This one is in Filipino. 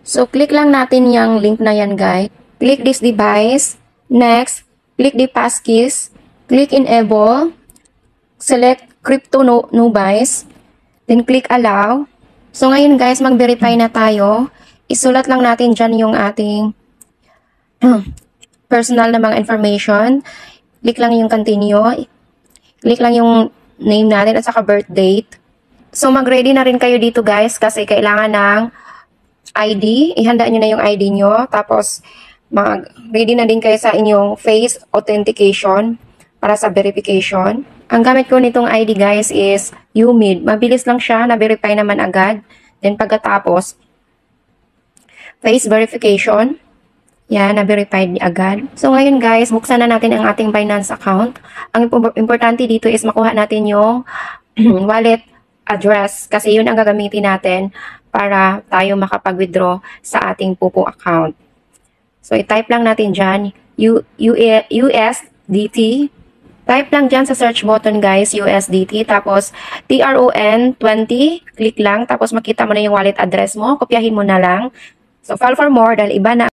So, click lang natin yung link na yan, guys. Click this device. Next, click the passkeys. Click enable. Select crypto novice. Then, click allow. So, ngayon, guys, mag-verify na tayo. Isulat lang natin dyan yung ating personal na mga information. Click lang yung continue. Click lang yung name natin at saka birth date. So, mag-ready na rin kayo dito, guys, kasi kailangan ng ID. Ihanda nyo na yung ID nyo. Tapos, mag-ready na din kayo sa inyong face authentication para sa verification. Ang gamit ko nitong ID, guys, is UMID. Mabilis lang siya. Na-verify naman agad. Then, pagkatapos, face verification. Yan, na-verified agad. So, ngayon, guys, buksan na natin ang ating Binance account. Ang importante dito is makuha natin yung wallet address. Kasi yun ang gagamitin natin para tayo makapag-withdraw sa ating Pupo account. So, i-type lang natin dyan, USDT. Type lang dyan sa search button, guys, USDT. Tapos, TRON20. Click lang. Tapos, makita mo na yung wallet address mo. Kopyahin mo na lang. So, file for more dahil iba na